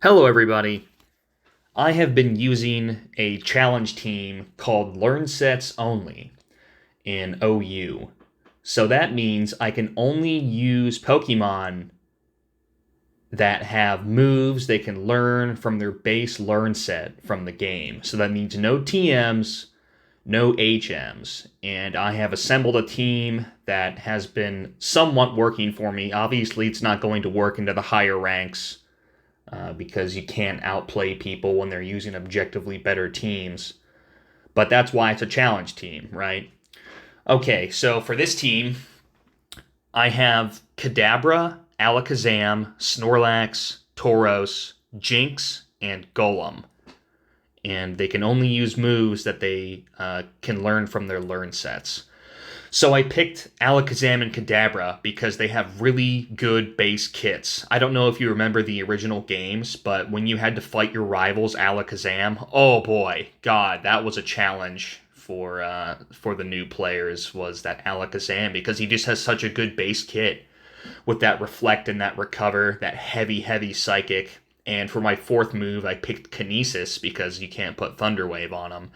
Hello, everybody. I have been using a challenge team called Learnsets only in OU. So that means I can only use Pokemon that have moves they can learn from their base learn set from the game. So that means no TMs, no HMs. And I have assembled a team that has been somewhat working for me. Obviously, it's not going to work into the higher ranks because you can't outplay people when they're using objectively better teams. But that's why it's a challenge team, right? Okay, so for this team, I have Kadabra, Alakazam, Snorlax, Tauros, Jinx, and Golem. And they can only use moves that they can learn from their learn sets. So I picked Alakazam and Kadabra because they have really good base kits. I don't know if you remember the original games, but when you had to fight your rivals Alakazam, oh boy, God, that was a challenge for the new players. Was that Alakazam because he just has such a good base kit with that reflect and that recover, that heavy psychic. And for my fourth move, I picked Kinesis because you can't put Thunder Wave on him.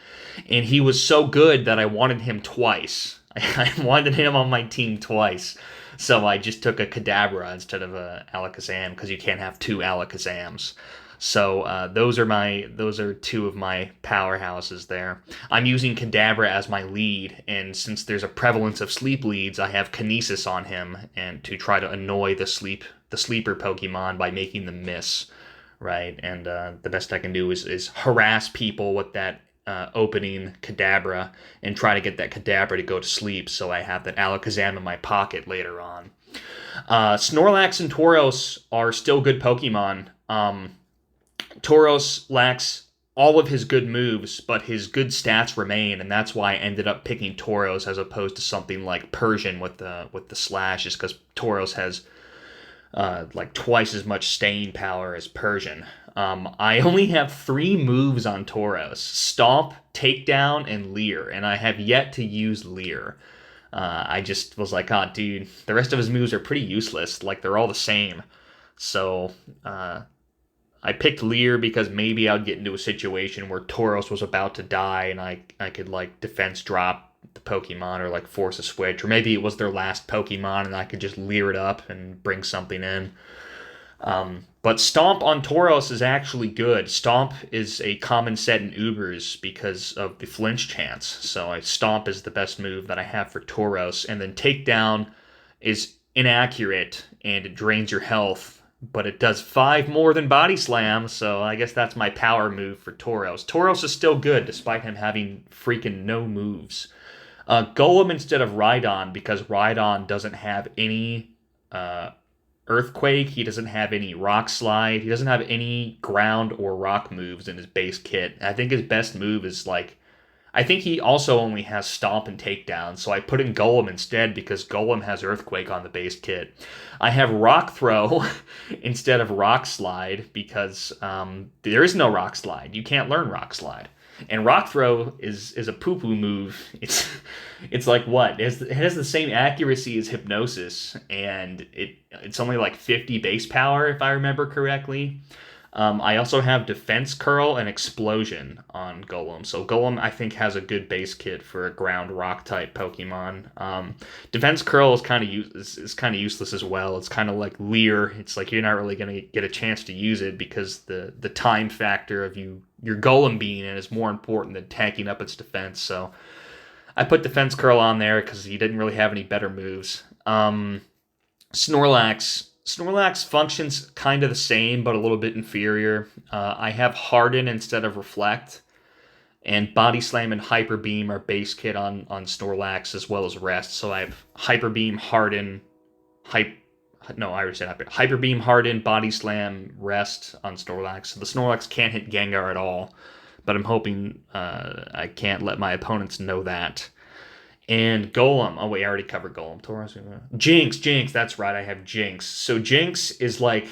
And he was so good that I wanted him twice. I wanted him on my team twice. So I just took a Kadabra instead of a Alakazam because you can't have two Alakazams. So those are two of my powerhouses there. I'm using Kadabra as my lead, and since there's a prevalence of sleep leads, I have Kinesis on him and to try to annoy the sleeper Pokemon by making them miss, right? And the best I can do is harass people with that opening Kadabra and try to get that Kadabra to go to sleep so I have that Alakazam in my pocket later on. Snorlax and Tauros are still good Pokemon. Tauros lacks all of his good moves, but his good stats remain, and that's why I ended up picking Tauros as opposed to something like Persian with the slash, is because Tauros has like twice as much staying power as Persian. I only have 3 moves on Tauros: Stomp, Takedown, and Leer, and I have yet to use Leer. I just was like, oh, dude, the rest of his moves are pretty useless. Like, they're all the same. So, I picked Leer because maybe I'd get into a situation where Tauros was about to die and I could, like, defense drop the Pokemon or, like, force a switch. Or maybe it was their last Pokemon and I could just Leer it up and bring something in. But Stomp on Tauros is actually good. Stomp is a common set in Ubers because of the flinch chance. So Stomp is the best move that I have for Tauros. And then Takedown is inaccurate and it drains your health, but it does 5 more than Body Slam, so I guess that's my power move for Tauros. Tauros is still good despite him having freaking no moves. Golem instead of Rhydon because Rhydon doesn't have any Earthquake, he doesn't have any Rock Slide, he doesn't have any ground or rock moves in his base kit. I think his best move is like, I think he also only has Stomp and Takedown, so I put in Golem instead because Golem has Earthquake on the base kit. I have Rock Throw instead of Rock Slide because there is no Rock Slide. You can't learn Rock Slide. And Rock Throw is a poo-poo move. It's like what? It has the same accuracy as Hypnosis, and it's only like 50 base power if I remember correctly. I also have Defense Curl and Explosion on Golem. So Golem, I think, has a good base kit for a ground rock type Pokemon. Defense Curl is kind of useless as well. It's kind of like Leer. It's like you're not really gonna get a chance to use it because the time factor of your Golem being in is more important than tanking up its defense. So I put Defense Curl on there because he didn't really have any better moves. Snorlax functions kind of the same, but a little bit inferior. I have Harden instead of Reflect, and Body Slam and Hyper Beam are base kit on Snorlax as well as Rest. So I have Hyper Beam, Harden, I already said Hyper Beam, Harden, Body Slam, Rest on Snorlax. So the Snorlax can't hit Gengar at all, but I'm hoping I can't let my opponents know that. And Golem. Oh, wait, I already covered Golem. Tauros. Jinx. That's right, I have Jinx. So Jinx is like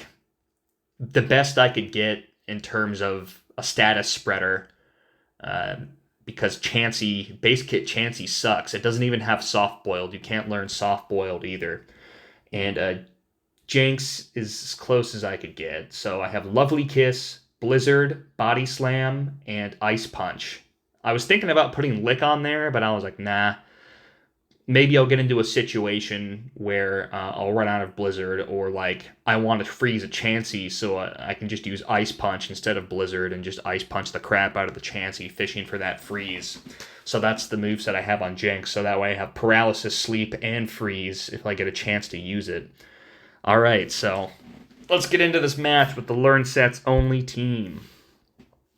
the best I could get in terms of a status spreader because Chansey, base kit Chansey sucks. It doesn't even have soft boiled. You can't learn soft boiled either. And Jinx is as close as I could get. So I have Lovely Kiss, Blizzard, Body Slam, and Ice Punch. I was thinking about putting Lick on there, but I was like, nah. Maybe I'll get into a situation where I'll run out of Blizzard, or like I want to freeze a Chansey, so I can just use Ice Punch instead of Blizzard and just Ice Punch the crap out of the Chansey, fishing for that freeze. So that's the moveset I have on Jinx, so that way I have Paralysis, Sleep, and Freeze if I get a chance to use it. Alright, so let's get into this match with the Learnsets only team.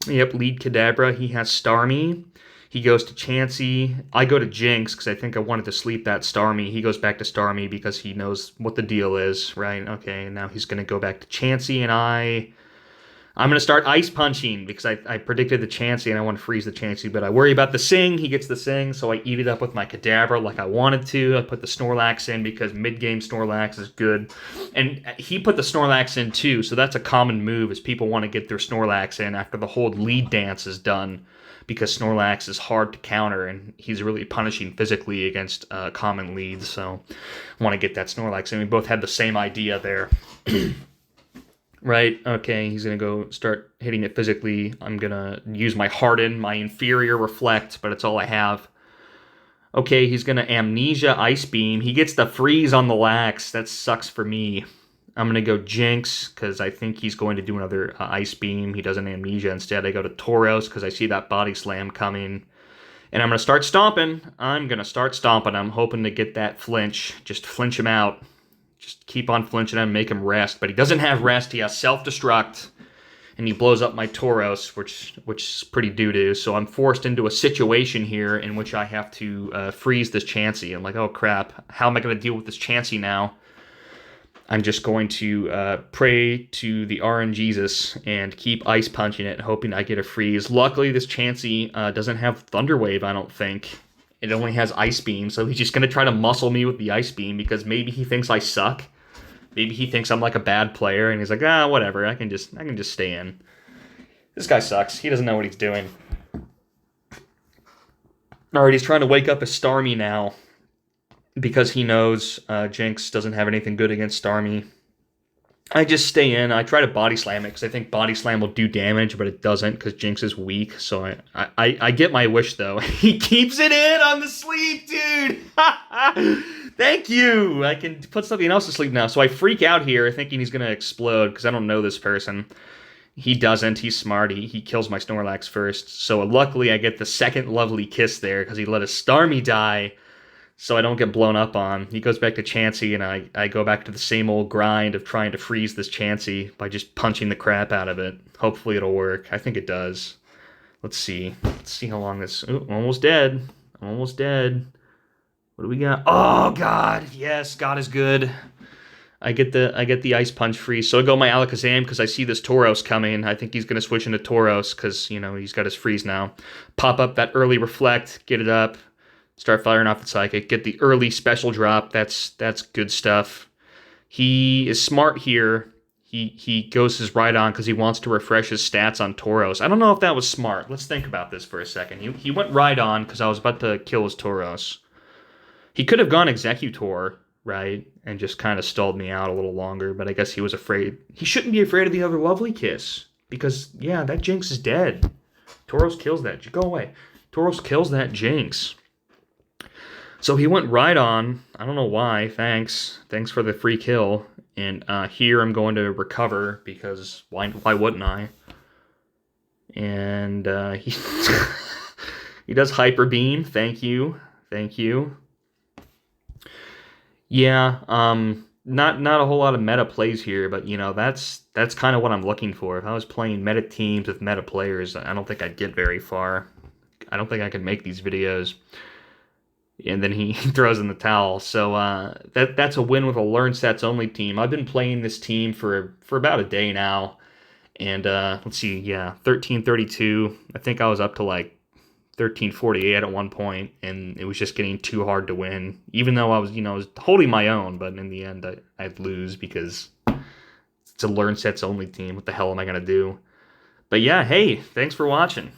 Yep, lead Kadabra, he has Starmie. He goes to Chansey. I go to Jinx because I think I wanted to sleep that Starmie. He goes back to Starmie because he knows what the deal is, right? Okay, now he's going to go back to Chansey, and I'm going to start Ice Punching because I predicted the Chansey and I want to freeze the Chansey, but I worry about the Sing. He gets the Sing, so I eat it up with my Kadabra like I wanted to. I put the Snorlax in because mid-game Snorlax is good. And he put the Snorlax in too, so that's a common move is people want to get their Snorlax in after the whole lead dance is done, because Snorlax is hard to counter, and he's really punishing physically against common leads, so I want to get that Snorlax. And we both had the same idea there. Right, okay, he's going to go start hitting it physically. I'm going to use my Harden, my Inferior Reflect, but it's all I have. Okay, he's going to Amnesia Ice Beam. He gets the freeze on the Lax. That sucks for me. I'm going to go Jinx because I think he's going to do another Ice Beam. He does an Amnesia instead. I go to Tauros because I see that Body Slam coming. And I'm going to start stomping. I'm hoping to get that flinch. Just flinch him out. Just keep on flinching him, make him rest. But he doesn't have rest. He has Self-Destruct. And he blows up my Tauros, which is pretty doo-doo. So I'm forced into a situation here in which I have to freeze this Chansey. I'm like, oh crap. How am I going to deal with this Chansey now? I'm just going to pray to the RNGesus and keep Ice Punching it, hoping I get a freeze. Luckily, this Chansey doesn't have Thunder Wave, I don't think. It only has Ice Beam, so he's just going to try to muscle me with the Ice Beam because maybe he thinks I suck. Maybe he thinks I'm like a bad player, and he's like, whatever, I can just stay in. This guy sucks. He doesn't know what he's doing. Alright, he's trying to wake up a Starmie now, because he knows Jinx doesn't have anything good against Starmie. I just stay in. I try to Body Slam it because I think Body Slam will do damage, but it doesn't because Jinx is weak. So I get my wish, though. He keeps it in on the sleep, dude! Thank you! I can put something else to sleep now. So I freak out here thinking he's going to explode because I don't know this person. He doesn't. He's smart. He kills my Snorlax first. So luckily I get the second Lovely Kiss there because he let a Starmie die, so I don't get blown up on. He goes back to Chansey, and I go back to the same old grind of trying to freeze this Chansey by just punching the crap out of it. Hopefully it'll work. I think it does. Let's see. Let's see how long this... Ooh, almost dead. Almost dead. What do we got? Oh, God! Yes, God is good. I get the Ice Punch freeze. So I go my Alakazam because I see this Tauros coming. I think he's going to switch into Tauros because, he's got his freeze now. Pop up that early Reflect. Get it up. Start firing off the Psychic. Get the early special drop. That's good stuff. He is smart here. He goes his Rhydon because he wants to refresh his stats on Tauros. I don't know if that was smart. Let's think about this for a second. He went Rhydon because I was about to kill his Tauros. He could have gone Executor, right? And just kind of stalled me out a little longer. But I guess he was afraid. He shouldn't be afraid of the other Lovely Kiss. Because, yeah, that Jinx is dead. Tauros kills that. Go away. Tauros kills that Jinx. So he went Rhydon. I don't know why. Thanks for the free kill. And here I'm going to recover because why wouldn't I? And he he does Hyper Beam. Thank you. Yeah. Not a whole lot of meta plays here, but that's kind of what I'm looking for. If I was playing meta teams with meta players, I don't think I'd get very far. I don't think I could make these videos. And then he throws in the towel. So that's a win with a Learnsets only team. I've been playing this team for about a day now. And let's see, yeah, 1332. I think I was up to like 1348 at one point, and it was just getting too hard to win. Even though I was holding my own, but in the end I'd lose because it's a Learnsets only team. What the hell am I gonna do? But yeah, hey, thanks for watching.